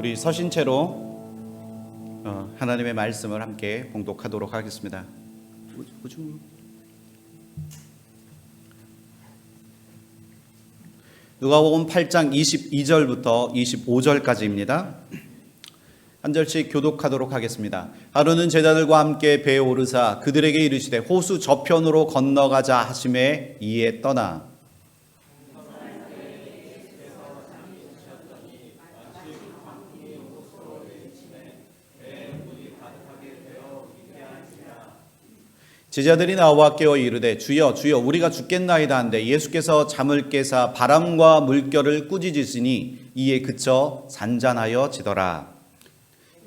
우리 서신체로 하나님의 말씀을 함께 봉독하도록 하겠습니다. 누가복음 8장 22절부터 25절까지입니다. 한 절씩 교독하도록 하겠습니다. 하루는 제자들과 함께 배에 오르사 그들에게 이르시되 호수 저편으로 건너가자 하심에 이에 떠나 제자들이 나와 깨어 이르되 주여 주여 우리가 죽겠나이다 한데 예수께서 잠을 깨사 바람과 물결을 꾸짖으시니 이에 그쳐 잔잔하여 지더라.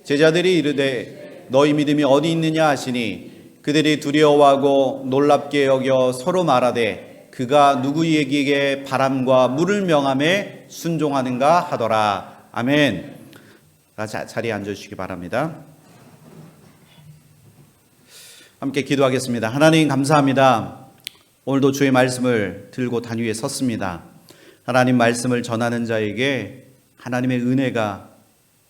제자들이 이르되 너희 믿음이 어디 있느냐 하시니 그들이 두려워하고 놀랍게 여겨 서로 말하되 그가 누구에게 바람과 물을 명함에 순종하는가 하더라. 아멘. 자리에 앉아주시기 바랍니다. 함께 기도하겠습니다. 하나님 감사합니다. 오늘도 주의 말씀을 들고 단 위에 섰습니다. 하나님 말씀을 전하는 자에게 하나님의 은혜가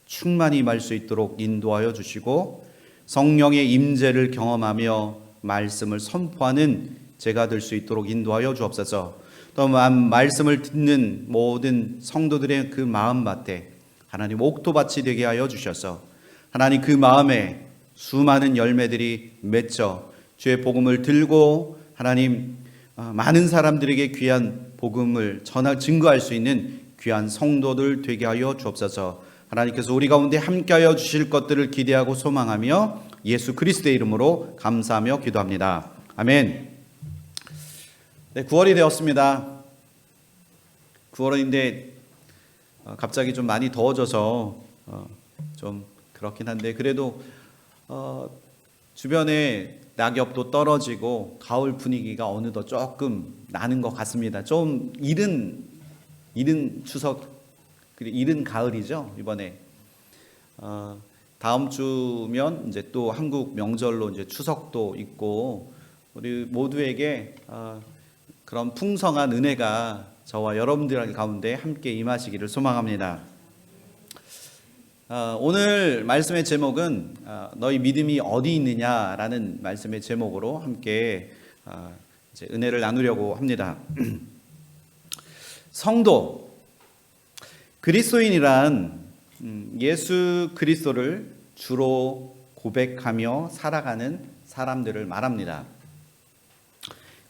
충만히 임할 수 있도록 인도하여 주시고 성령의 임재를 경험하며 말씀을 선포하는 제가 될 수 있도록 인도하여 주옵소서. 또 말씀을 듣는 모든 성도들의 그 마음밭에 하나님 옥토밭이 되게 하여 주셔서 하나님 그 마음에 수많은 열매들이 맺혀 주의 복음을 들고 하나님 많은 사람들에게 귀한 복음을 증거할 수 있는 귀한 성도들 되게 하여 주옵소서. 하나님께서 우리 가운데 함께하여 주실 것들을 기대하고 소망하며 예수 그리스도의 이름으로 감사하며 기도합니다. 아멘. 네, 9월이 되었습니다. 9월인데 갑자기 좀 많이 더워져서 좀 그렇긴 한데 그래도 주변에 낙엽도 떨어지고 가을 분위기가 어느덧 조금 나는 것 같습니다. 좀 이른 추석 이른 가을이죠. 이번에 다음 주면 이제 또 한국 명절로 이제 추석도 있고 우리 모두에게 그런 풍성한 은혜가 저와 여러분들 가운데 함께 임하시기를 소망합니다. 오늘 말씀의 제목은 너희 믿음이 어디 있느냐라는 말씀의 제목으로 함께 이제 은혜를 나누려고 합니다. 성도 그리스도인이란 예수 그리스도를 주로 고백하며 살아가는 사람들을 말합니다.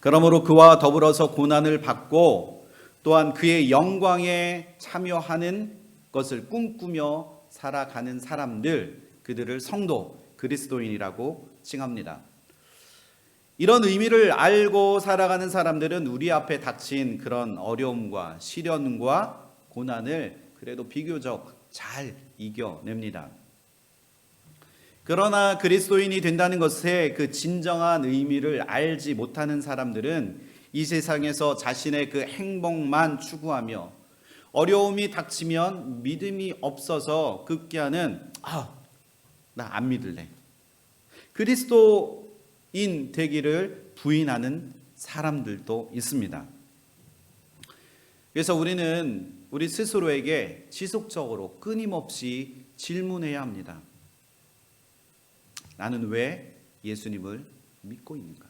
그러므로 그와 더불어서 고난을 받고 또한 그의 영광에 참여하는 것을 꿈꾸며 살아가는 사람들, 그들을 성도, 그리스도인이라고 칭합니다. 이런 의미를 알고 살아가는 사람들은 우리 앞에 닥친 그런 어려움과 시련과 고난을 그래도 비교적 잘 이겨냅니다. 그러나 그리스도인이 된다는 것의 그 진정한 의미를 알지 못하는 사람들은 이 세상에서 자신의 그 행복만 추구하며 어려움이 닥치면 믿음이 없어서 급기야는 나 안 믿을래. 그리스도인 되기를 부인하는 사람들도 있습니다. 그래서 우리는 우리 스스로에게 지속적으로 끊임없이 질문해야 합니다. 나는 왜 예수님을 믿고 있는가?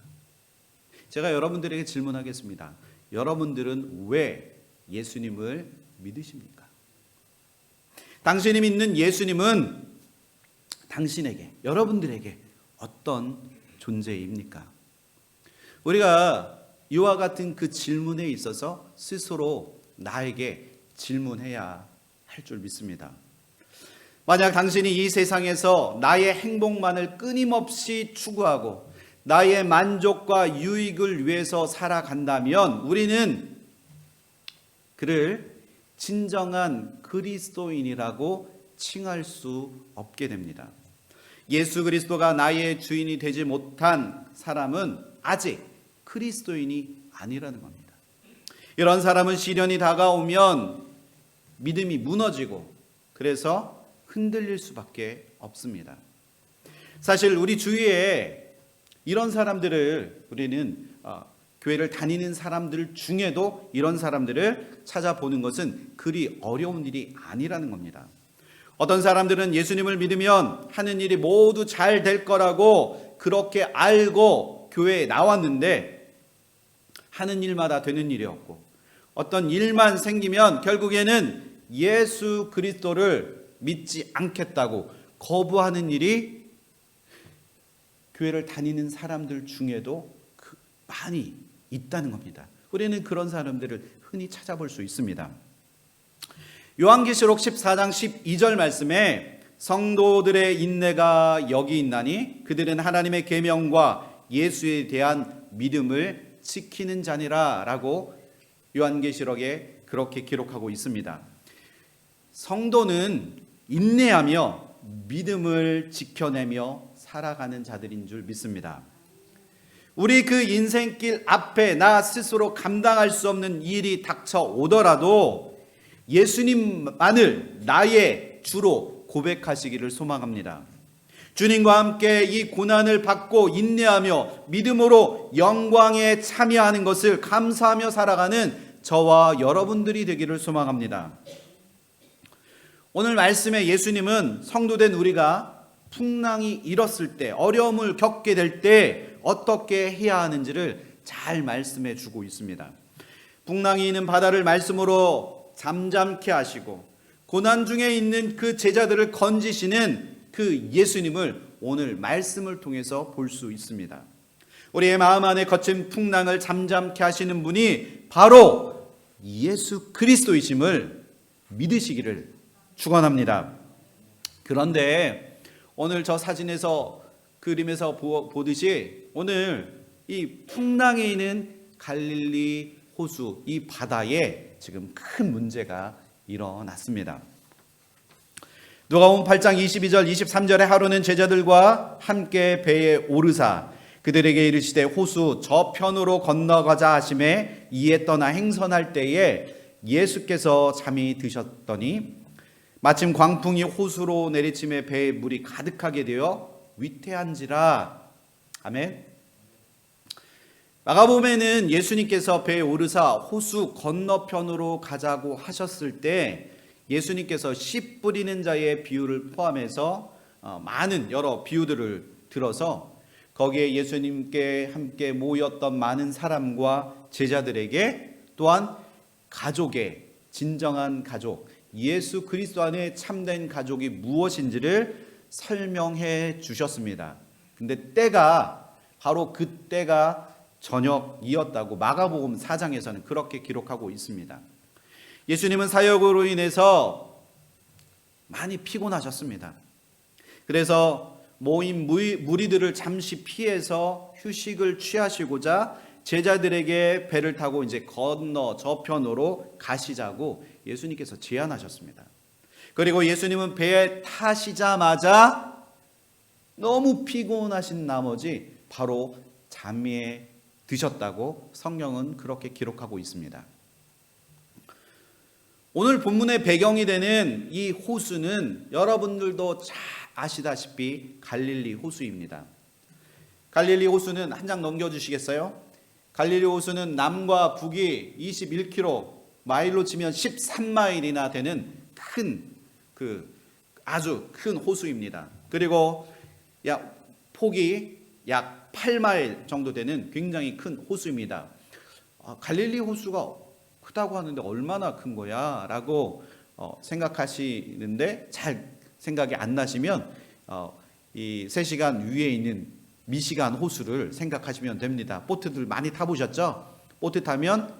제가 여러분들에게 질문하겠습니다. 여러분들은 왜 예수님을 믿으십니까? 당신이 믿는 예수님은 당신에게, 여러분들에게 어떤 존재입니까? 우리가 이와 같은 그 질문에 있어서 스스로 나에게 질문해야 할 줄 믿습니다. 만약 당신이 이 세상에서 나의 행복만을 끊임없이 추구하고 나의 만족과 유익을 위해서 살아간다면 우리는 그를 진정한 그리스도인이라고 칭할 수 없게 됩니다. 예수 그리스도가 나의 주인이 되지 못한 사람은 아직 그리스도인이 아니라는 겁니다. 이런 사람은 시련이 다가오면 믿음이 무너지고 그래서 흔들릴 수밖에 없습니다. 사실 우리 주위에 이런 사람들을 우리는 교회를 다니는 사람들 중에도 이런 사람들을 찾아보는 것은 그리 어려운 일이 아니라는 겁니다. 어떤 사람들은 예수님을 믿으면 하는 일이 모두 잘 될 거라고 그렇게 알고 교회에 나왔는데 하는 일마다 되는 일이 없고 어떤 일만 생기면 결국에는 예수 그리스도를 믿지 않겠다고 거부하는 일이 교회를 다니는 사람들 중에도 많이 있다는 겁니다. 우리는 그런 사람들을 흔히 찾아볼 수 있습니다. 요한계시록 14장 12절 말씀에 성도들의 인내가 여기 있나니 그들은 하나님의 계명과 예수에 대한 믿음을 지키는 자니라 라고 요한계시록에 그렇게 기록하고 있습니다. 성도는 인내하며 믿음을 지켜내며 살아가는 자들인 줄 믿습니다. 우리 그 인생길 앞에 나 스스로 감당할 수 없는 일이 닥쳐오더라도 예수님만을 나의 주로 고백하시기를 소망합니다. 주님과 함께 이 고난을 받고 인내하며 믿음으로 영광에 참여하는 것을 감사하며 살아가는 저와 여러분들이 되기를 소망합니다. 오늘 말씀에 예수님은 성도된 우리가 풍랑이 일었을 때, 어려움을 겪게 될 때 어떻게 해야 하는지를 잘 말씀해 주고 있습니다. 풍랑이 있는 바다를 말씀으로 잠잠케 하시고 고난 중에 있는 그 제자들을 건지시는 그 예수님을 오늘 말씀을 통해서 볼 수 있습니다. 우리의 마음 안에 거친 풍랑을 잠잠케 하시는 분이 바로 예수 그리스도이심을 믿으시기를 축원합니다. 그런데 오늘 저 사진에서 그림에서 보듯이 오늘 이 풍랑에 있는 갈릴리 호수 이 바다에 지금 큰 문제가 일어났습니다. 누가복음 8장 22절 23절에 하루는 제자들과 함께 배에 오르사 그들에게 이르시되 호수 저편으로 건너가자 하심에 이에 떠나 행선할 때에 예수께서 잠이 드셨더니 마침 광풍이 호수로 내리침에 배에 물이 가득하게 되어 위태한지라. 아멘. 마가복음에는 예수님께서 배에 오르사 호수 건너편으로 가자고 하셨을 때 예수님께서 씨 뿌리는 자의 비유를 포함해서 많은 여러 비유들을 들어서 거기에 예수님께 함께 모였던 많은 사람과 제자들에게 또한 가족의 진정한 가족, 예수 그리스도 안에 참된 가족이 무엇인지를 설명해 주셨습니다. 근데 때가 바로 그때가 저녁이었다고 마가복음 4장에서는 그렇게 기록하고 있습니다. 예수님은 사역으로 인해서 많이 피곤하셨습니다. 그래서 모인 무리들을 잠시 피해서 휴식을 취하시고자 제자들에게 배를 타고 이제 건너 저편으로 가시자고 예수님께서 제안하셨습니다. 그리고 예수님은 배에 타시자마자 너무 피곤하신 나머지 바로 잠에 드셨다고 성경은 그렇게 기록하고 있습니다. 오늘 본문의 배경이 되는 이 호수는 여러분들도 잘 아시다시피 갈릴리 호수입니다. 갈릴리 호수는 한 장 넘겨주시겠어요? 갈릴리 호수는 남과 북이 21km, 마일로 치면 13마일이나 되는 아주 큰 호수입니다. 그리고 폭이 약 8마일 정도 되는 굉장히 큰 호수입니다. 갈릴리 호수가 크다고 하는데 얼마나 큰 거야? 라고 생각하시는데 잘 생각이 안 나시면 이 3시간 위에 있는 미시간 호수를 생각하시면 됩니다. 보트들 많이 타보셨죠? 보트 타면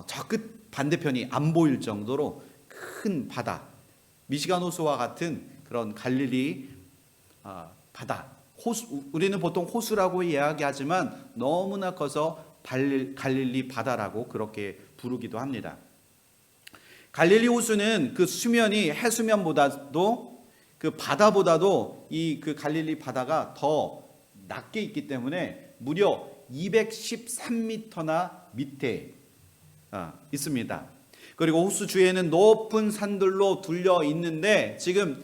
저 끝 반대편이 안 보일 정도로 큰 바다, 미시간 호수와 같은 그런 갈릴리 바다, 호수, 우리는 보통 호수라고 이야기하지만 너무나 커서 갈릴리 바다라고 그렇게 부르기도 합니다. 갈릴리 호수는 그 수면이 해수면보다도 그 바다보다도 그 갈릴리 바다가 더 낮게 있기 때문에 무려 213m나 밑에 있습니다. 그리고 호수 주위에는 높은 산들로 둘려 있는데 지금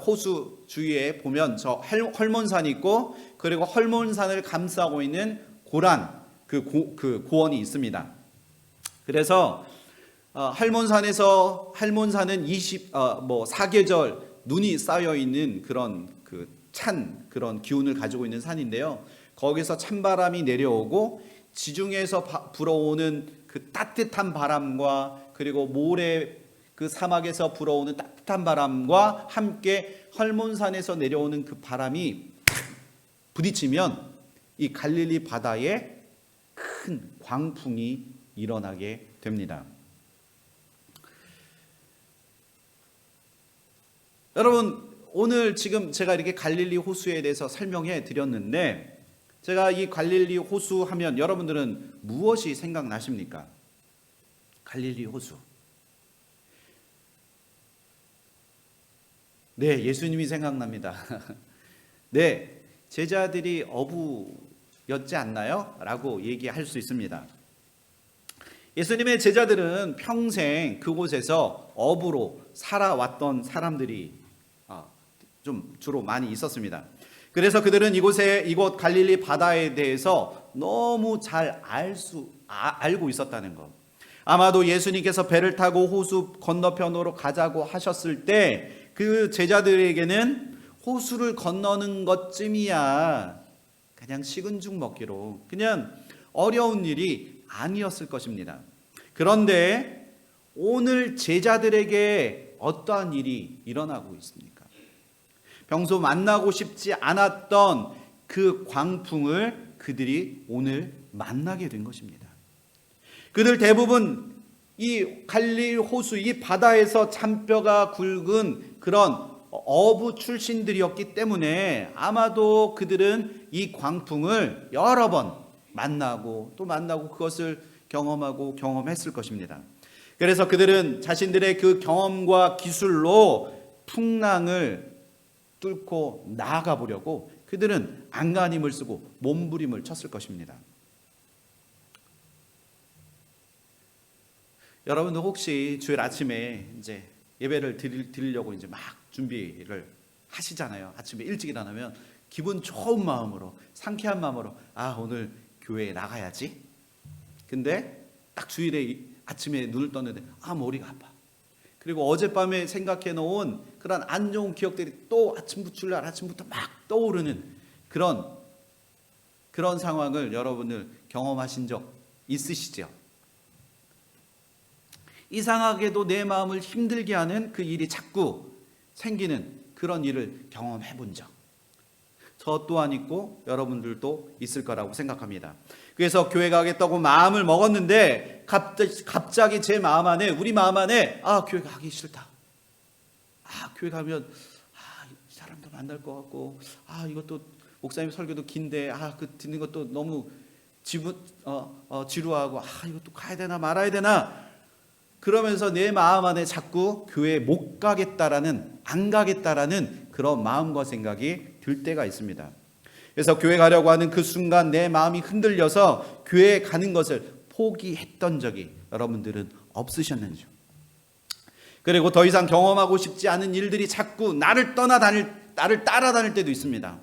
호수 주위에 보면 저 헐몬산이 있고 그리고 헐몬산을 감싸고 있는 고란 그 고원이 있습니다. 그래서 할몬산은 사계절 눈이 쌓여 있는 그런 찬 그런 기운을 가지고 있는 산인데요. 거기서 찬바람이 내려오고 지중해에서 불어오는 그 따뜻한 바람과 그리고 모래 그 사막에서 불어오는 따뜻한 바람과 함께 헐몬산에서 내려오는 그 바람이 부딪히면 이 갈릴리 바다에 큰 광풍이 일어나게 됩니다. 여러분, 오늘 지금 제가 이렇게 갈릴리 호수에 대해서 설명해 드렸는데, 제가 이 갈릴리 호수 하면 여러분들은 무엇이 생각나십니까? 갈릴리 호수. 네, 예수님이 생각납니다. 네, 제자들이 어부였지 않나요? 라고 얘기할 수 있습니다. 예수님의 제자들은 평생 그곳에서 어부로 살아왔던 사람들이 좀 주로 많이 있었습니다. 그래서 그들은 이곳 갈릴리 바다에 대해서 너무 잘 알고 있었다는 것. 아마도 예수님께서 배를 타고 호수 건너편으로 가자고 하셨을 때 그 제자들에게는 호수를 건너는 것쯤이야 그냥 식은 죽 먹기로 그냥 어려운 일이 아니었을 것입니다. 그런데 오늘 제자들에게 어떠한 일이 일어나고 있습니까? 평소 만나고 싶지 않았던 그 광풍을 그들이 오늘 만나게 된 것입니다. 그들 대부분 이 갈릴리 호수, 이 바다에서 잔뼈가 굵은 그런 어부 출신들이었기 때문에 아마도 그들은 이 광풍을 여러 번 만나고 또 만나고 그것을 경험했을 것입니다. 그래서 그들은 자신들의 그 경험과 기술로 풍랑을 뚫고 나아가 보려고 그들은 안간힘을 쓰고 몸부림을 쳤을 것입니다. 여러분도 혹시 주일 아침에 이제 예배를 드리려고 이제 막 준비를 하시잖아요. 아침에 일찍 일어나면 기분 좋은 마음으로, 상쾌한 마음으로 오늘 교회에 나가야지. 근데 딱 주일에 아침에 눈을 떴는데 머리가 아파. 그리고 어젯밤에 생각해 놓은 그런 안 좋은 기억들이 또 주일날 아침부터 막 떠오르는 그런 상황을 여러분들 경험하신 적 있으시죠? 이상하게도 내 마음을 힘들게 하는 그 일이 자꾸 생기는 그런 일을 경험해 본 적, 저 또한 있고 여러분들도 있을 거라고 생각합니다. 그래서 교회 가겠다고 마음을 먹었는데 갑자기 제 마음 안에, 우리 마음 안에 교회 가기 싫다. 교회 가면 이 사람도 만날 것 같고 이것도 목사님 설교도 긴데 그 듣는 것도 너무 지루하고 이것도 가야 되나 말아야 되나, 그러면서 내 마음 안에 자꾸 교회에 못 가겠다라는, 안 가겠다라는 그런 마음과 생각이 들 때가 있습니다. 그래서 교회 가려고 하는 그 순간 내 마음이 흔들려서 교회에 가는 것을 포기했던 적이 여러분들은 없으셨는지요? 그리고 더 이상 경험하고 싶지 않은 일들이 자꾸 나를 따라다닐 때도 있습니다.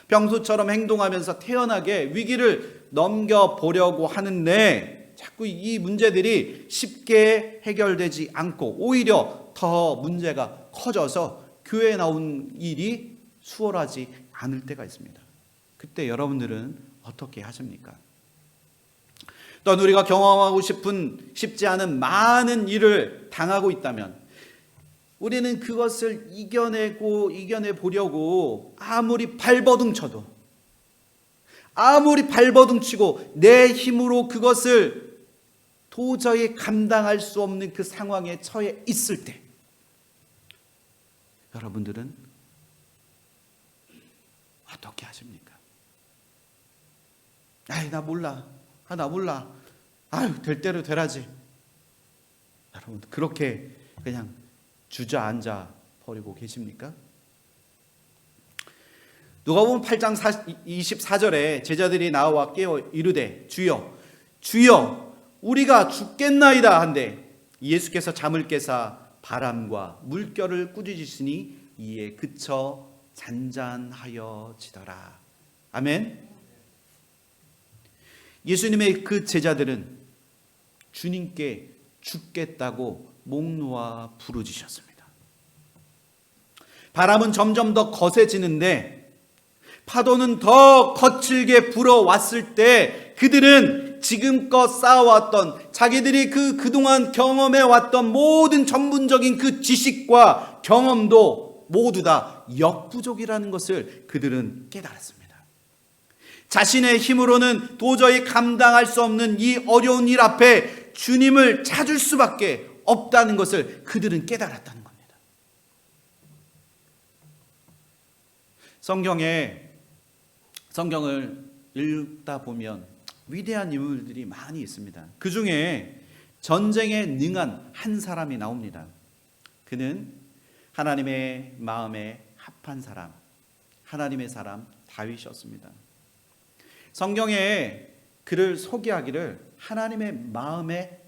평소처럼 행동하면서 태연하게 위기를 넘겨보려고 하는데 자꾸 이 문제들이 쉽게 해결되지 않고 오히려 더 문제가 커져서 교회에 나온 일이 수월하지 않을 때가 있습니다. 그때 여러분들은 어떻게 하십니까? 또한 우리가 경험하고 싶지 않은 많은 일을 당하고 있다면 우리는 그것을 이겨내 보려고 아무리 발버둥 치고 내 힘으로 그것을 도저히 감당할 수 없는 그 상황에 처해 있을 때 여러분들은 어떻게 하십니까? 나 몰라. 될 대로 되라지. 여러분 그렇게 그냥 주저앉아 버리고 계십니까? 누가복음 8장 24절에 제자들이 나와 깨어 이르되 주여 우리가 죽겠나이다 한데 예수께서 잠을 깨사 바람과 물결을 꾸짖으시니 이에 그쳐 잔잔하여지더라. 아멘. 예수님의 그 제자들은 주님께 죽겠다고 목 놓아 부르짖었습니다. 바람은 점점 더 거세지는데 파도는 더 거칠게 불어왔을 때 그들은 지금껏 쌓아왔던 자기들이 그동안 경험해왔던 모든 전문적인 그 지식과 경험도 모두 다 역부족이라는 것을 그들은 깨달았습니다. 자신의 힘으로는 도저히 감당할 수 없는 이 어려운 일 앞에 주님을 찾을 수밖에 없다는 것을 그들은 깨달았다는 겁니다. 성경을 읽다 보면 위대한 인물들이 많이 있습니다. 그 중에 전쟁에 능한 한 사람이 나옵니다. 그는 하나님의 마음에 합한 사람, 하나님의 사람 다윗이었습니다. 성경에 그를 소개하기를 하나님의 마음에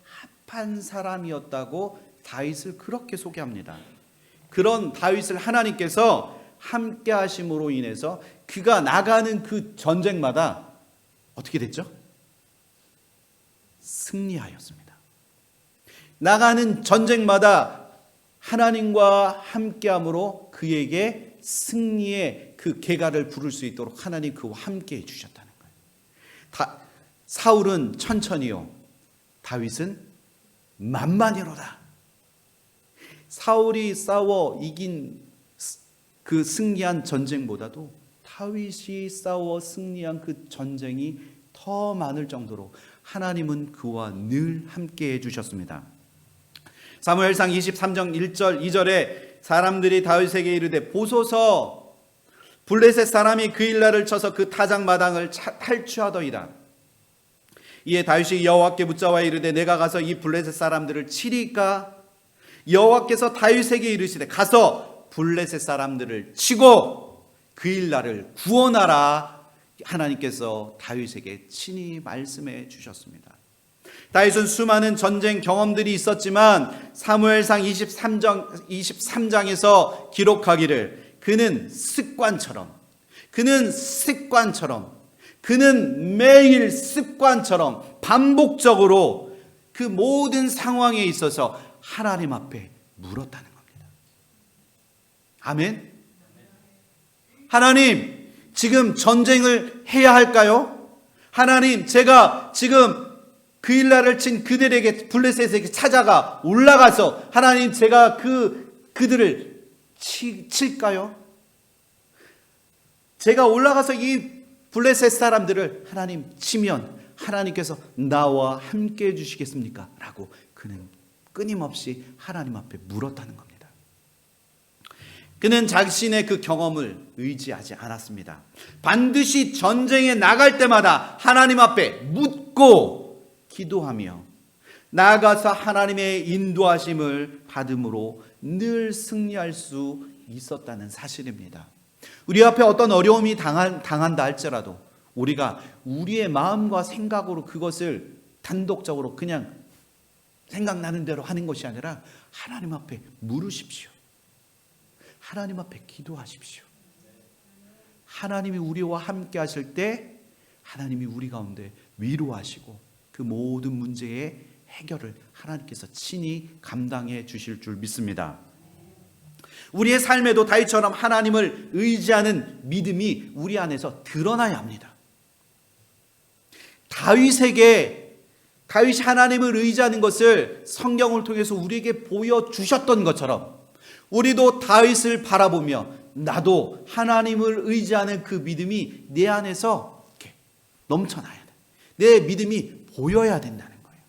합한 사람이었다고 다윗을 그렇게 소개합니다. 그런 다윗을 하나님께서 함께 하심으로 인해서 그가 나가는 그 전쟁마다 어떻게 됐죠? 승리하였습니다. 나가는 전쟁마다 하나님과 함께함으로 그에게 승리의 그 계가를 부를 수 있도록 하나님 그와 함께해 주셨다는 거예요. 사울은 천천히요, 다윗은 만만히로다. 사울이 싸워 이긴 그 승리한 전쟁보다도 다윗이 싸워 승리한 그 전쟁이 더 많을 정도로 하나님은 그와 늘 함께해 주셨습니다. 사무엘상 23장 1절 2절에 사람들이 다윗에게 이르되 보소서 블레셋 사람이 그 일날을 쳐서 그 타작마당을 탈취하더이다. 이에 다윗이 여호와께 묻자와 이르되 내가 가서 이 블레셋 사람들을 치리까? 여호와께서 다윗에게 이르시되 가서 블레셋 사람들을 치고 그 일날을 구원하라. 하나님께서 다윗에게 친히 말씀해 주셨습니다. 다윗은 수많은 전쟁 경험들이 있었지만 사무엘상 23장에서 기록하기를 그는 매일 습관처럼 반복적으로 그 모든 상황에 있어서 하나님 앞에 물었다는 겁니다. 아멘. 하나님, 지금 전쟁을 해야 할까요? 하나님, 제가 지금 그 일날을 친 그들에게 블레셋에게 찾아가 올라가서 하나님 제가 그들을 칠까요? 제가 올라가서 이 블레셋 사람들을 하나님 치면 하나님께서 나와 함께 해주시겠습니까? 라고 그는 끊임없이 하나님 앞에 물었다는 겁니다. 그는 자신의 그 경험을 의지하지 않았습니다. 반드시 전쟁에 나갈 때마다 하나님 앞에 묻고 기도하며 나아가서 하나님의 인도하심을 받음으로 늘 승리할 수 있었다는 사실입니다. 우리 앞에 어떤 어려움이 당한다 할지라도 우리가 우리의 마음과 생각으로 그것을 단독적으로 그냥 생각나는 대로 하는 것이 아니라 하나님 앞에 물으십시오. 하나님 앞에 기도하십시오. 하나님이 우리와 함께 하실 때 하나님이 우리 가운데 위로하시고 그 모든 문제의 해결을 하나님께서 친히 감당해 주실 줄 믿습니다. 우리의 삶에도 다윗처럼 하나님을 의지하는 믿음이 우리 안에서 드러나야 합니다. 다윗이 하나님을 의지하는 것을 성경을 통해서 우리에게 보여주셨던 것처럼 우리도 다윗을 바라보며 나도 하나님을 의지하는 그 믿음이 내 안에서 이렇게 넘쳐나야 돼. 내 믿음이 보여야 된다는 거예요.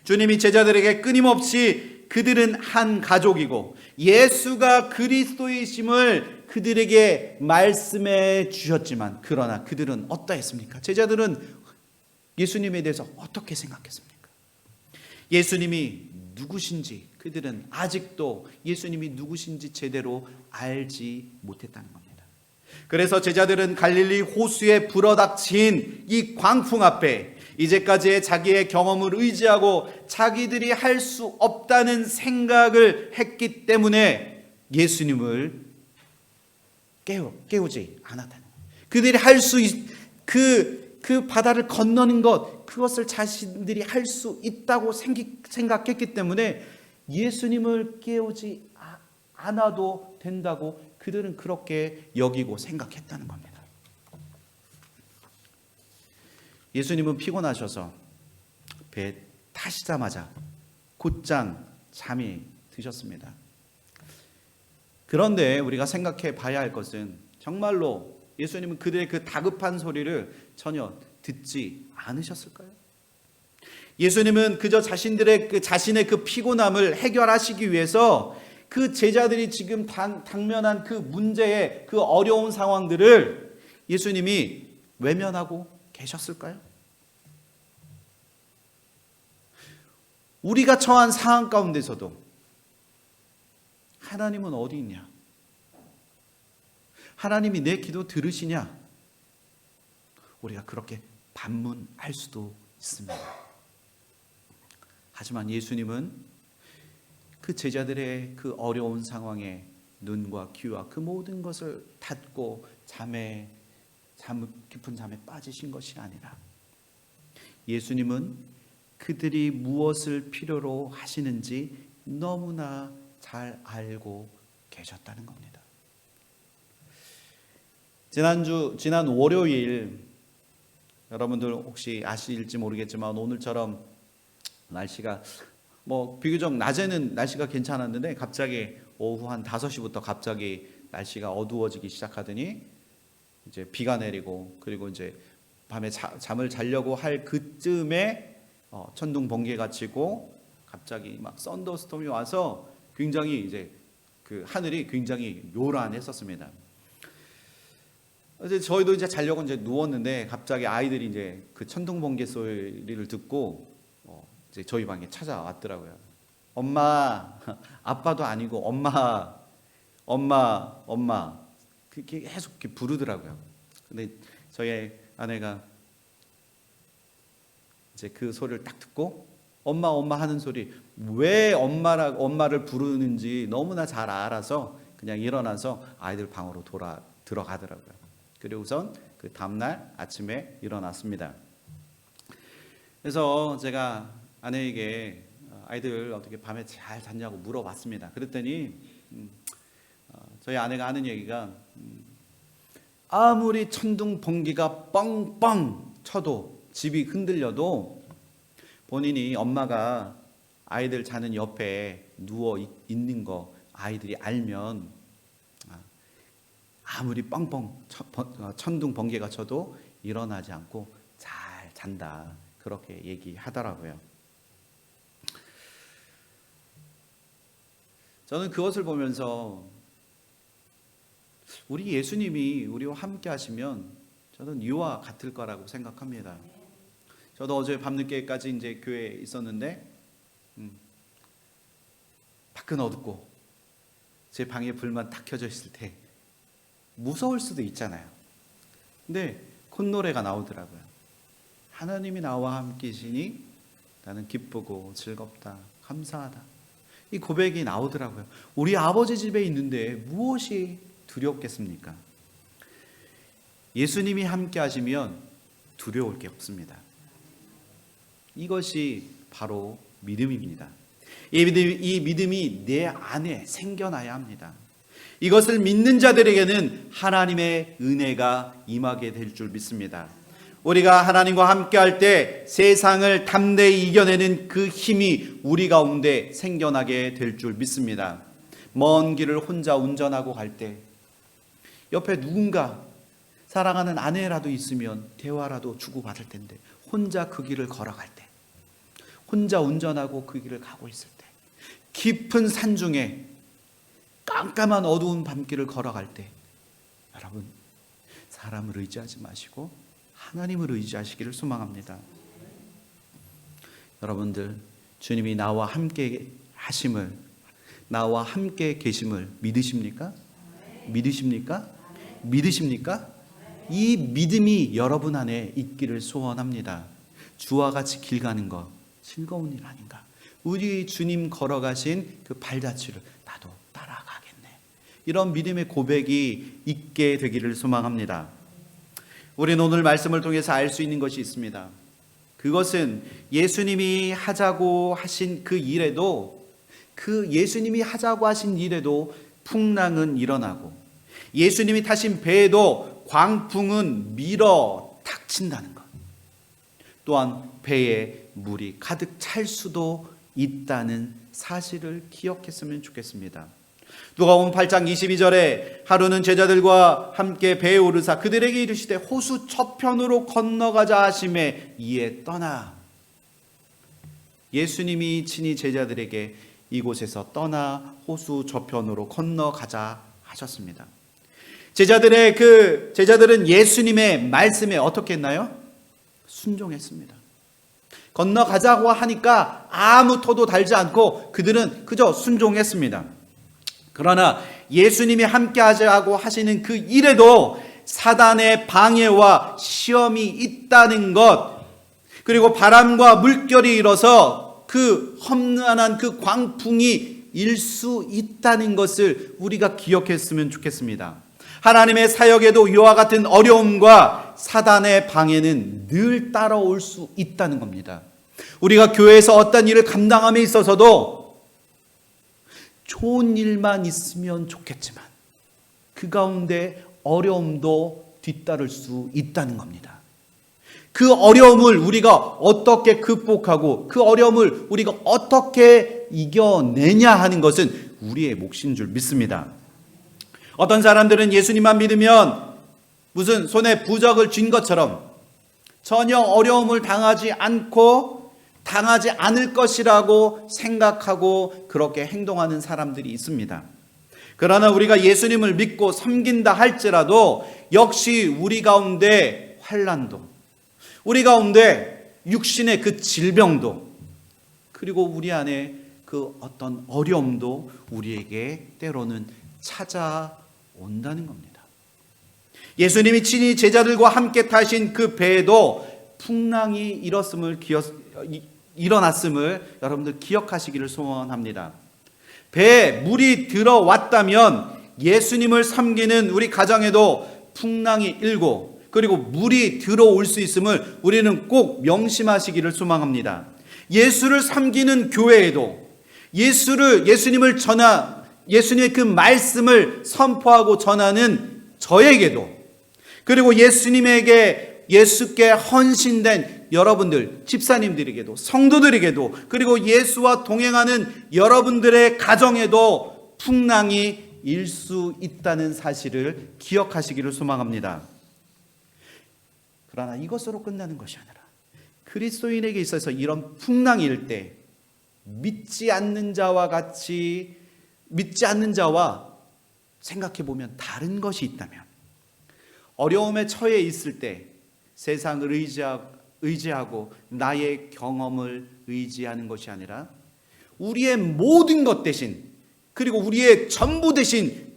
주님이 제자들에게 끊임없이 그들은 한 가족이고 예수가 그리스도이심을 그들에게 말씀해 주셨지만 그러나 그들은 어떠했습니까? 제자들은 예수님에 대해서 어떻게 생각했습니까? 예수님이 누구신지 그들은 아직도 예수님이 누구신지 제대로 알지 못했다는 겁니다. 그래서 제자들은 갈릴리 호수에 불어닥친 이 광풍 앞에 이제까지의 자기의 경험을 의지하고 자기들이 할 수 없다는 생각을 했기 때문에 예수님을 깨우지 않았다는 거예요. 그들이 할 수 그 바다를 건너는 것 그것을 자신들이 할 수 있다고 생각했기 때문에 예수님을 깨우지 않아도 된다고 그들은 그렇게 여기고 생각했다는 겁니다. 예수님은 피곤하셔서 배 타시자마자 곧장 잠이 드셨습니다. 그런데 우리가 생각해 봐야 할 것은 정말로 예수님은 그들의 그 다급한 소리를 전혀 듣지 않으셨을까요? 예수님은 그저 자신의 그 피곤함을 해결하시기 위해서 그 제자들이 지금 당면한 그 문제의 그 어려운 상황들을 예수님이 외면하고 계셨을까요? 우리가 처한 상황 가운데서도 하나님은 어디 있냐? 하나님이 내 기도 들으시냐? 우리가 그렇게 반문할 수도 있습니다. 하지만 예수님은 그 제자들의 그 어려운 상황에 눈과 귀와 그 모든 것을 닫고 깊은 잠에 빠지신 것이 아니라 예수님은 그들이 무엇을 필요로 하시는지 너무나 잘 알고 계셨다는 겁니다. 지난 월요일 여러분들 혹시 아실지 모르겠지만 오늘처럼 날씨가 비교적 낮에는 날씨가 괜찮았는데 갑자기 오후 한 5시부터 갑자기 날씨가 어두워지기 시작하더니 이제 비가 내리고 그리고 이제 밤에 잠을 자려고 할 그쯤에 천둥 번개가 치고 갑자기 막 썬더스톰이 와서 굉장히 이제 그 하늘이 굉장히 요란했었습니다. 이제 저희도 이제 자려고 이제 누웠는데 갑자기 아이들이 이제 그 천둥 번개 소리를 듣고 이제 저희 방에 찾아왔더라고요. 엄마, 아빠도 아니고 엄마 그렇게 계속 이렇게 부르더라고요. 근데 저희 아내가 이제 그 소리를 딱 듣고 엄마 하는 소리 왜 엄마를 부르는지 너무나 잘 알아서 그냥 일어나서 아이들 방으로 들어가더라고요. 그리고 우선 그 다음날 아침에 일어났습니다. 그래서 제가 아내에게 아이들 어떻게 밤에 잘 잤냐고 물어봤습니다. 그랬더니 저희 아내가 하는 얘기가 아무리 천둥 번개가 뻥뻥 쳐도 집이 흔들려도 본인이 엄마가 아이들 자는 옆에 누워 있는 거 아이들이 알면 아무리 뻥뻥 천둥 번개가 쳐도 일어나지 않고 잘 잔다. 그렇게 얘기하더라고요. 저는 그것을 보면서 우리 예수님이 우리와 함께 하시면 저는 이와 같을 거라고 생각합니다. 저도 어제 밤늦게까지 이제 교회에 있었는데 밖은 어둡고 제 방에 불만 딱 켜져 있을 때 무서울 수도 있잖아요. 근데 콧노래가 나오더라고요. 하나님이 나와 함께시니 나는 기쁘고 즐겁다, 감사하다. 이 고백이 나오더라고요. 우리 아버지 집에 있는데 무엇이 두렵겠습니까? 예수님이 함께 하시면 두려울 게 없습니다. 이것이 바로 믿음입니다. 이 믿음이 내 안에 생겨나야 합니다. 이것을 믿는 자들에게는 하나님의 은혜가 임하게 될 줄 믿습니다. 우리가 하나님과 함께 할 때 세상을 담대히 이겨내는 그 힘이 우리 가운데 생겨나게 될 줄 믿습니다. 먼 길을 혼자 운전하고 갈 때 옆에 누군가 사랑하는 아내라도 있으면 대화라도 주고받을 텐데 혼자 그 길을 걸어갈 때, 혼자 운전하고 그 길을 가고 있을 때, 깊은 산 중에 깜깜한 어두운 밤길을 걸어갈 때 여러분 사람을 의지하지 마시고 하나님을 의지하시기를 소망합니다. 여러분들 주님이 나와 함께 하심을, 나와 함께 계심을 믿으십니까? 믿으십니까? 믿으십니까? 이 믿음이 여러분 안에 있기를 소원합니다. 주와 같이 길 가는 것 즐거운 일 아닌가? 우리 주님 걸어가신 그 발자취를 나도 따라가겠네. 이런 믿음의 고백이 있게 되기를 소망합니다. 우리는 오늘 말씀을 통해서 알 수 있는 것이 있습니다. 그것은 예수님이 하자고 하신 그 일에도 풍랑은 일어나고 예수님이 타신 배에도 광풍은 밀어 닥친다는 것. 또한 배에 물이 가득 찰 수도 있다는 사실을 기억했으면 좋겠습니다. 누가복음 8장 22절에 하루는 제자들과 함께 배에 오르사 그들에게 이르시되 호수 저편으로 건너가자 하심에 이에 떠나. 예수님이 친히 제자들에게 이곳에서 떠나 호수 저편으로 건너가자 하셨습니다. 제자들은 예수님의 말씀에 어떻게 했나요? 순종했습니다. 건너가자고 하니까 아무 토도 달지 않고 그들은 그저 순종했습니다. 그러나 예수님이 함께 하자고 하시는 그 일에도 사단의 방해와 시험이 있다는 것, 그리고 바람과 물결이 일어서 그 험난한 그 광풍이 일 수 있다는 것을 우리가 기억했으면 좋겠습니다. 하나님의 사역에도 이와 같은 어려움과 사단의 방해는 늘 따라올 수 있다는 겁니다. 우리가 교회에서 어떤 일을 감당함에 있어서도 좋은 일만 있으면 좋겠지만 그 가운데 어려움도 뒤따를 수 있다는 겁니다. 그 어려움을 우리가 어떻게 극복하고 그 어려움을 우리가 어떻게 이겨내냐 하는 것은 우리의 몫인 줄 믿습니다. 어떤 사람들은 예수님만 믿으면 무슨 손에 부적을 쥔 것처럼 전혀 어려움을 당하지 않을 것이라고 생각하고 그렇게 행동하는 사람들이 있습니다. 그러나 우리가 예수님을 믿고 섬긴다 할지라도 역시 우리 가운데 환난도, 우리 가운데 육신의 그 질병도, 그리고 우리 안에 그 어떤 어려움도 우리에게 때로는 찾아온다는 겁니다. 예수님이 친히 제자들과 함께 타신 그 배에도 풍랑이 일어났음을 여러분들 기억하시기를 소원합니다. 배에 물이 들어왔다면 예수님을 섬기는 우리 가정에도 풍랑이 일고 그리고 물이 들어올 수 있음을 우리는 꼭 명심하시기를 소망합니다. 예수를 섬기는 교회에도 예수님의 그 말씀을 선포하고 전하는 저에게도, 그리고 예수께 헌신된 여러분들, 집사님들에게도, 성도들에게도, 그리고 예수와 동행하는 여러분들의 가정에도 풍랑이 일 수 있다는 사실을 기억하시기를 소망합니다. 그러나 이것으로 끝나는 것이 아니라 그리스도인에게 있어서 이런 풍랑이 일 때 믿지 않는 자와 생각해 보면 다른 것이 있다면, 어려움에 처해 있을 때 세상을 의지하고 나의 경험을 의지하는 것이 아니라 우리의 모든 것 대신, 그리고 우리의 전부 대신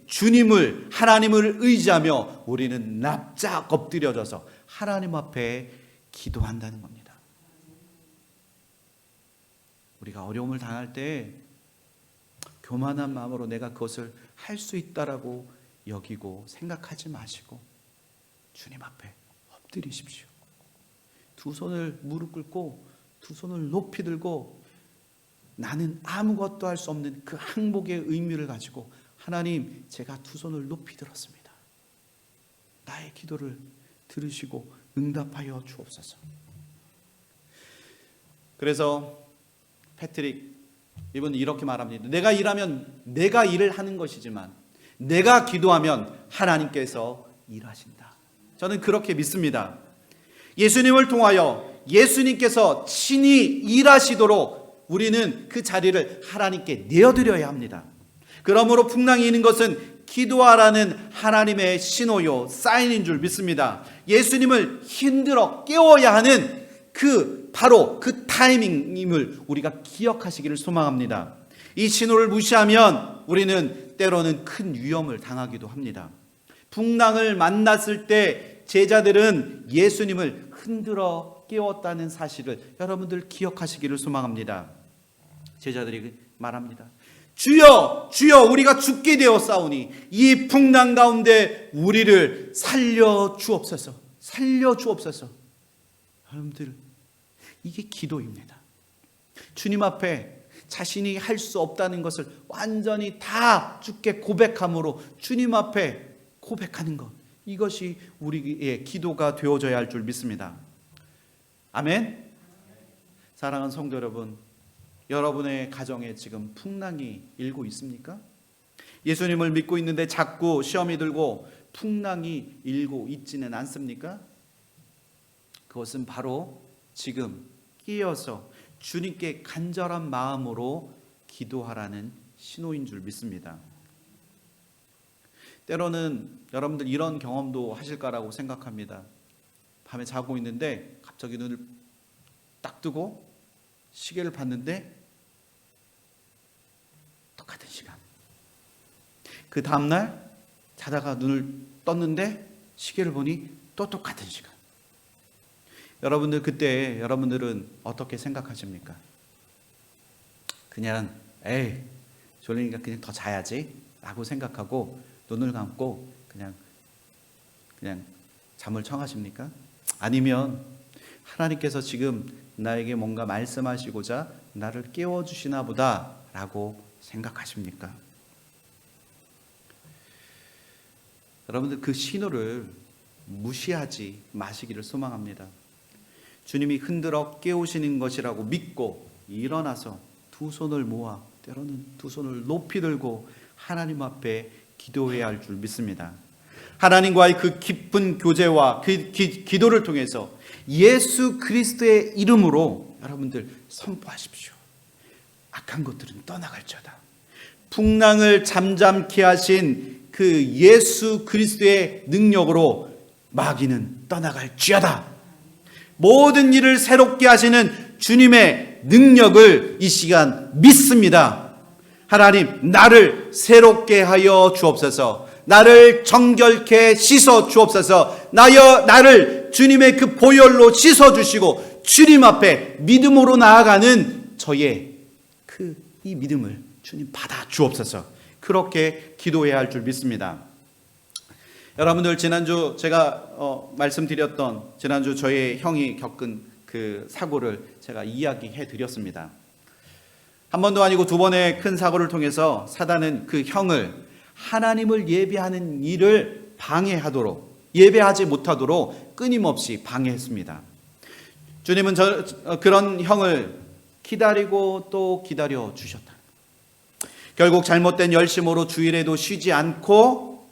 하나님을 의지하며 우리는 납작 엎드려져서 하나님 앞에 기도한다는 겁니다. 우리가 어려움을 당할 때 교만한 마음으로 내가 그것을 할 수 있다라고 여기고 생각하지 마시고 주님 앞에 엎드리십시오. 두 손을 무릎 꿇고 두 손을 높이 들고 나는 아무것도 할 수 없는 그 항복의 의미를 가지고, 하나님, 제가 두 손을 높이 들었습니다. 나의 기도를 들으시고 응답하여 주옵소서. 그래서 패트릭 이분은 이렇게 말합니다. 내가 일하면 내가 일을 하는 것이지만 내가 기도하면 하나님께서 일하신다. 저는 그렇게 믿습니다. 예수님을 통하여 예수님께서 친히 일하시도록 우리는 그 자리를 하나님께 내어드려야 합니다. 그러므로 풍랑이 있는 것은 기도하라는 하나님의 신호요, 사인인 줄 믿습니다. 예수님을 힘들어 깨워야 하는 바로 그 타이밍임을 우리가 기억하시기를 소망합니다. 이 신호를 무시하면 우리는 때로는 큰 위험을 당하기도 합니다. 풍랑을 만났을 때 제자들은 예수님을 흔들어 깨웠다는 사실을 여러분들 기억하시기를 소망합니다. 제자들이 말합니다. 주여, 주여, 우리가 죽게 되었사오니 이 풍랑 가운데 우리를 살려 주옵소서. 살려 주옵소서. 여러분들, 이게 기도입니다. 주님 앞에 자신이 할 수 없다는 것을 완전히 다 주께 고백함으로 주님 앞에 고백하는 것, 이것이 우리의 기도가 되어져야 할 줄 믿습니다. 아멘. 사랑하는 성도 여러분, 여러분의 가정에 지금 풍랑이 일고 있습니까? 예수님을 믿고 있는데 자꾸 시험이 들고 풍랑이 일고 있지는 않습니까? 그것은 바로 지금 깨어서 주님께 간절한 마음으로 기도하라는 신호인 줄 믿습니다. 때로는 여러분들 이런 경험도 하실 거라고 생각합니다. 밤에 자고 있는데 갑자기 눈을 딱 뜨고 시계를 봤는데 똑같은 시간. 그 다음날 자다가 눈을 떴는데 시계를 보니 또 똑같은 시간. 여러분들 그때 여러분들은 어떻게 생각하십니까? 그냥 에이 졸리니까 그냥 더 자야지 라고 생각하고 눈을 감고 그냥 잠을 청하십니까? 아니면 하나님께서 지금 나에게 뭔가 말씀하시고자 나를 깨워주시나 보다 라고 생각하십니까? 여러분들 그 신호를 무시하지 마시기를 소망합니다. 주님이 흔들어 깨우시는 것이라고 믿고 일어나서 두 손을 모아, 때로는 두 손을 높이 들고 하나님 앞에 기도해야 할 줄 믿습니다. 하나님과의 그 깊은 교제와 그 기도를 통해서 예수 그리스도의 이름으로 여러분들 선포하십시오. 악한 것들은 떠나갈지어다. 풍랑을 잠잠케 하신 그 예수 그리스도의 능력으로 마귀는 떠나갈지어다. 모든 일을 새롭게 하시는 주님의 능력을 이 시간 믿습니다. 하나님, 나를 새롭게 하여 주옵소서. 나를 정결케 씻어 주옵소서. 나를 주님의 그 보혈로 씻어 주시고 주님 앞에 믿음으로 나아가는 저의 이 믿음을 주님 받아 주옵소서. 그렇게 기도해야 할 줄 믿습니다. 여러분들 지난주 제가 말씀드렸던 지난주 저의 형이 겪은 그 사고를 제가 이야기해 드렸습니다. 한 번도 아니고 두 번의 큰 사고를 통해서 사단은 그 형을 하나님을 예배하는 일을 방해하도록, 예배하지 못하도록 끊임없이 방해했습니다. 주님은 그런 형을 기다리고 또 기다려 주셨다. 결국 잘못된 열심으로 주일에도 쉬지 않고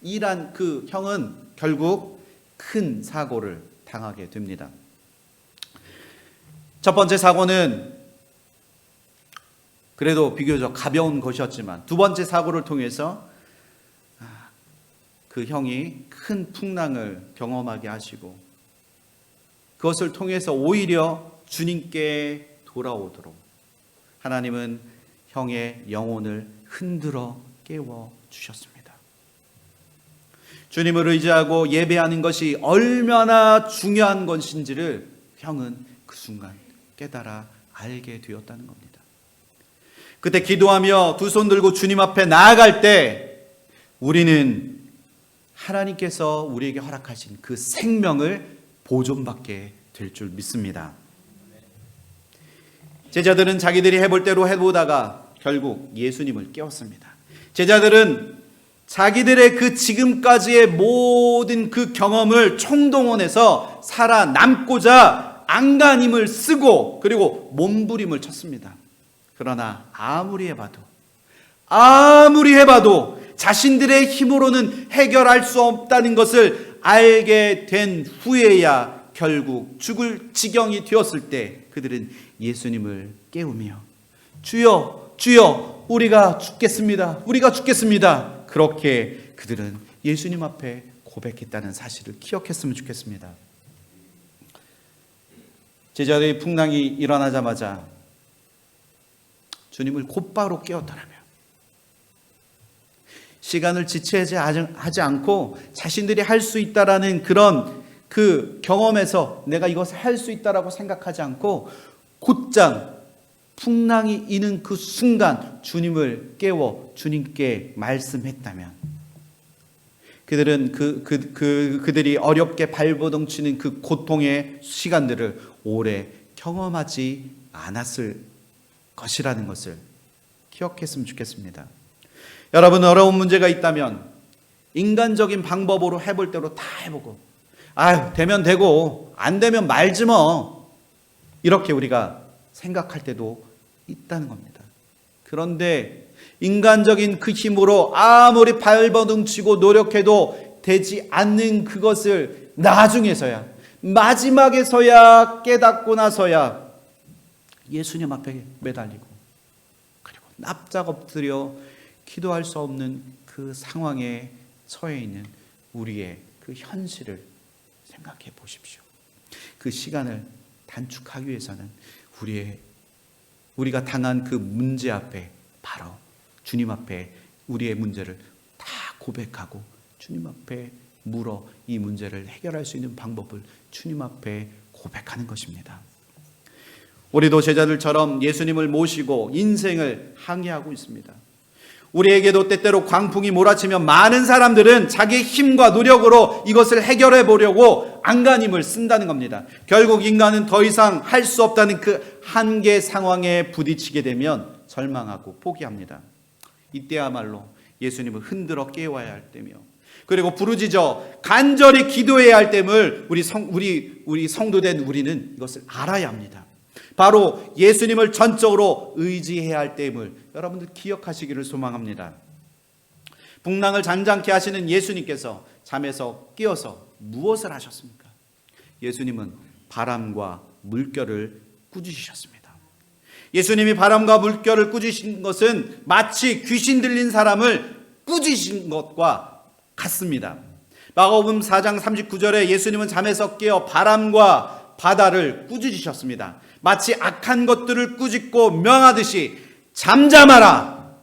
일한 그 형은 결국 큰 사고를 당하게 됩니다. 첫 번째 사고는 그래도 비교적 가벼운 것이었지만 두 번째 사고를 통해서 그 형이 큰 풍랑을 경험하게 하시고 그것을 통해서 오히려 주님께 돌아오도록 하나님은 형의 영혼을 흔들어 깨워 주셨습니다. 주님을 의지하고 예배하는 것이 얼마나 중요한 것인지를 형은 그 순간 깨달아 알게 되었다는 겁니다. 그때 기도하며 두 손 들고 주님 앞에 나아갈 때 우리는 하나님께서 우리에게 허락하신 그 생명을 보존받게 될 줄 믿습니다. 제자들은 자기들이 해볼 대로 해보다가 결국 예수님을 깨웠습니다. 제자들은 자기들의 그 지금까지의 모든 그 경험을 총동원해서 살아남고자 안간힘을 쓰고 그리고 몸부림을 쳤습니다. 그러나 아무리 해봐도 자신들의 힘으로는 해결할 수 없다는 것을 알게 된 후에야 결국 죽을 지경이 되었을 때 그들은 예수님을 깨우며 주여 주여 우리가 죽겠습니다. 그렇게 그들은 예수님 앞에 고백했다는 사실을 기억했으면 좋겠습니다. 제자들의 풍랑이 일어나자마자 주님을 곧바로 깨웠더라면 시간을 지체하지 않고 자신들이 할 수 있다라는 그런 그 경험에서 내가 이것을 할 수 있다라고 생각하지 않고 곧장 풍랑이 이는 그 순간 주님을 깨워 주님께 말씀했다면 그들은 그들이 어렵게 발버둥치는 그 고통의 시간들을 오래 경험하지 않았을 것이라는 것을 기억했으면 좋겠습니다. 여러분, 어려운 문제가 있다면 인간적인 방법으로 해볼 대로 다 해보고, 되면 되고 안 되면 말지 뭐, 이렇게 우리가 생각할 때도 있다는 겁니다. 그런데 인간적인 그 힘으로 아무리 발버둥치고 노력해도 되지 않는 그것을 나중에서야, 마지막에서야 깨닫고 나서야 예수님 앞에 매달리고, 그리고 납작 엎드려 기도할 수 없는 그 상황에 처해 있는 우리의 그 현실을 생각해 보십시오. 그 시간을 단축하기 위해서는 우리가 당한 그 문제 앞에, 바로 주님 앞에 우리의 문제를 다 고백하고 주님 앞에 물어 이 문제를 해결할 수 있는 방법을 주님 앞에 고백하는 것입니다. 우리도 제자들처럼 예수님을 모시고 인생을 항해하고 있습니다. 우리에게도 때때로 광풍이 몰아치면 많은 사람들은 자기의 힘과 노력으로 이것을 해결해 보려고 안간힘을 쓴다는 겁니다. 결국 인간은 더 이상 할 수 없다는 그 한계 상황에 부딪히게 되면 절망하고 포기합니다. 이때야말로 예수님을 흔들어 깨워야 할 때며, 그리고 부르짖어 간절히 기도해야 할 때를 우리 성도된 우리는 이것을 알아야 합니다. 바로 예수님을 전적으로 의지해야 할 때임을 여러분들 기억하시기를 소망합니다. 풍랑을 잔잔케 하시는 예수님께서 잠에서 깨어서 무엇을 하셨습니까? 예수님은 바람과 물결을 꾸짖으셨습니다. 예수님이 바람과 물결을 꾸짖으신 것은 마치 귀신 들린 사람을 꾸짖으신 것과 같습니다. 마가복음 4장 39절에 예수님은 잠에서 깨어 바람과 바다를 꾸짖으셨습니다. 마치 악한 것들을 꾸짖고 명하듯이 잠잠하라,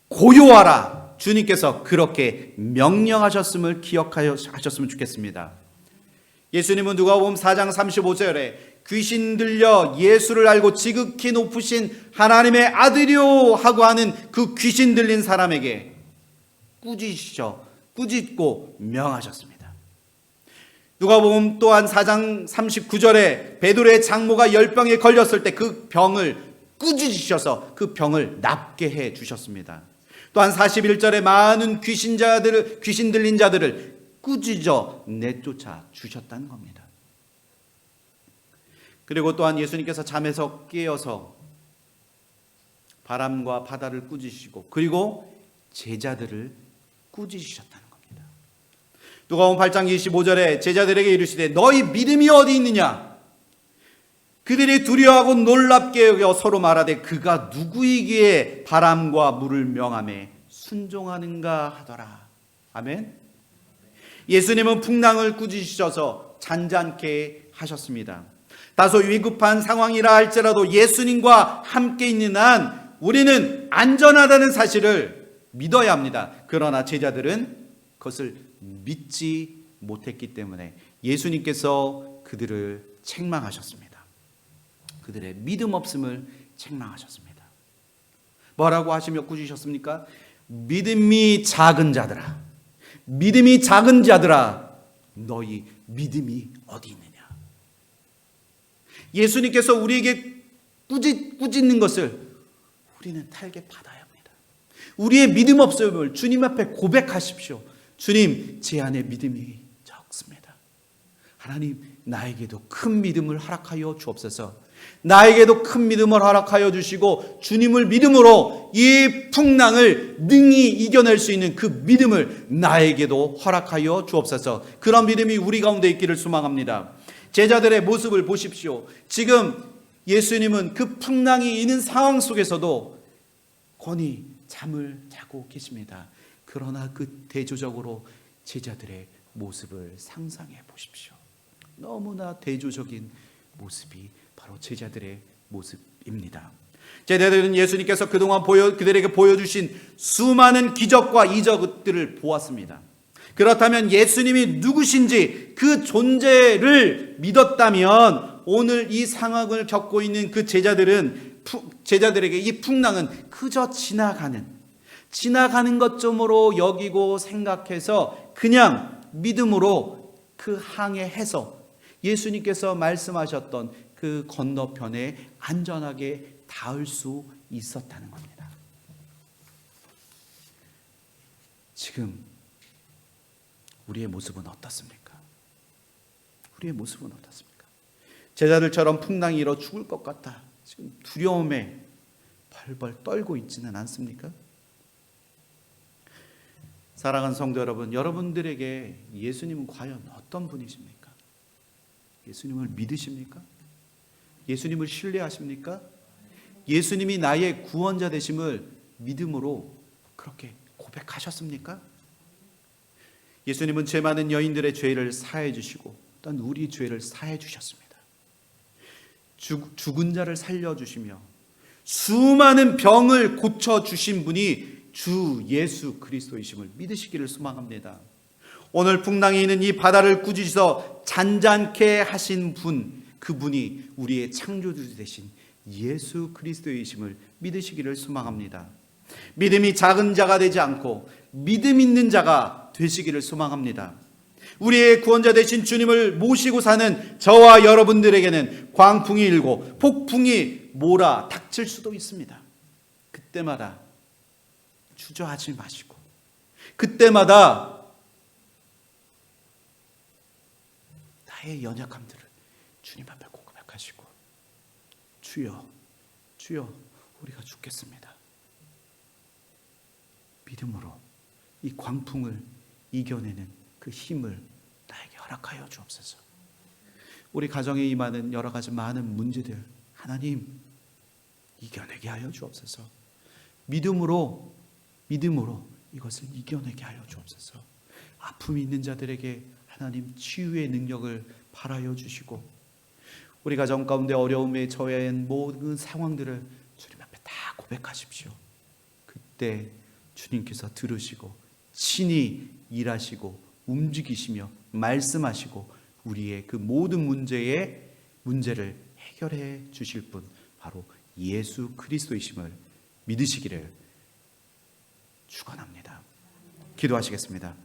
고요하라, 주님께서 그렇게 명령하셨음을 기억하셨으면 좋겠습니다. 예수님은 누가복음 4장 35절에 귀신 들려 예수를 알고 지극히 높으신 하나님의 아들이요 하고 하는 그 귀신 들린 사람에게 꾸짖고 명하셨습니다. 누가복음 또한 4장 39절에 베드로의 장모가 열병에 걸렸을 때 그 병을 꾸짖으셔서 그 병을 낫게 해 주셨습니다. 또한 41절에 많은 귀신 들린 자들을 꾸짖어 내쫓아 주셨다는 겁니다. 그리고 또한 예수님께서 잠에서 깨어서 바람과 바다를 꾸짖으시고, 그리고 제자들을 꾸짖으셨다는 겁니다. 누가복음 8장 25절에 제자들에게 이르시되 너희 믿음이 어디 있느냐? 그들이 두려워하고 놀랍게 여겨 서로 말하되 그가 누구이기에 바람과 물을 명하매 순종하는가 하더라. 아멘. 예수님은 풍랑을 꾸짖으셔서 잔잔케 하셨습니다. 다소 위급한 상황이라 할지라도 예수님과 함께 있는 한 우리는 안전하다는 사실을 믿어야 합니다. 그러나 제자들은 그것을 믿지 못했기 때문에 예수님께서 그들을 책망하셨습니다. 그들의 믿음 없음을 책망하셨습니다. 뭐라고 하시며 꾸짖으셨습니까? 믿음이 작은 자들아, 믿음이 작은 자들아, 너희 믿음이 어디 있느냐? 예수님께서 우리에게 꾸짖는 것을 우리는 탈게 받아야 합니다. 우리의 믿음 없음을 주님 앞에 고백하십시오. 주님, 제 안에 믿음이 적습니다. 하나님, 나에게도 큰 믿음을 허락하여 주옵소서. 나에게도 큰 믿음을 허락하여 주시고 주님을 믿음으로 이 풍랑을 능히 이겨낼 수 있는 그 믿음을 나에게도 허락하여 주옵소서. 그런 믿음이 우리 가운데 있기를 소망합니다. 제자들의 모습을 보십시오. 지금 예수님은 그 풍랑이 있는 상황 속에서도 권히 잠을 자고 계십니다. 그러나 그 대조적으로 제자들의 모습을 상상해 보십시오. 너무나 대조적인 모습이 바로 제자들의 모습입니다. 제자들은 예수님께서 그동안 그들에게 보여주신 수많은 기적과 이적들을 보았습니다. 그렇다면 예수님이 누구신지 그 존재를 믿었다면 오늘 이 상황을 겪고 있는 그 제자들에게 이 풍랑은 그저 지나가는 것쯤으로 여기고 생각해서 그냥 믿음으로 그 항해해서 예수님께서 말씀하셨던 그 그 건너편에 안전하게 닿을 수 있었다는 겁니다. 지금 우리의 모습은 어떻습니까? 우리의 모습은 어떻습니까? 제자들처럼 풍랑이 일어 죽을 것 같다. 지금 두려움에 벌벌 떨고 있지는 않습니까? 사랑하는 성도 여러분, 여러분들에게 예수님은 과연 어떤 분이십니까? 예수님을 믿으십니까? 예수님을 신뢰하십니까? 예수님이 나의 구원자 되심을 믿음으로 그렇게 고백하셨습니까? 예수님은 죄 많은 여인들의 죄를 사해 주시고 또한 우리 죄를 사해 주셨습니다. 죽은 자를 살려 주시며 수많은 병을 고쳐 주신 분이 주 예수 그리스도이심을 믿으시기를 소망합니다. 오늘 풍랑이 있는 이 바다를 꾸짖어 잔잔케 하신 분, 그분이 우리의 창조주 되신 예수 그리스도이심을 믿으시기를 소망합니다. 믿음이 작은 자가 되지 않고 믿음 있는 자가 되시기를 소망합니다. 우리의 구원자 되신 주님을 모시고 사는 저와 여러분들에게는 광풍이 일고 폭풍이 몰아 닥칠 수도 있습니다. 그때마다 주저하지 마시고, 그때마다 나의 연약함들을 주님 앞에 고백하시고, 주여, 주여, 우리가 죽겠습니다. 믿음으로 이 광풍을 이겨내는 그 힘을 나에게 허락하여 주옵소서. 우리 가정에 임하는 여러 가지 많은 문제들, 하나님 이겨내게 하여 주옵소서. 믿음으로 이것을 이겨내게 하여 주옵소서. 아픔이 있는 자들에게 하나님 치유의 능력을 발하여 주시고, 우리 가정 가운데 어려움에 처해 있는 모든 상황들을 주님 앞에 다 고백하십시오. 그때 주님께서 들으시고 친히 일하시고 움직이시며 말씀하시고 우리의 그 모든 문제를 해결해 주실 분, 바로 예수 그리스도이심을 믿으시기를 축원합니다. 기도하시겠습니다.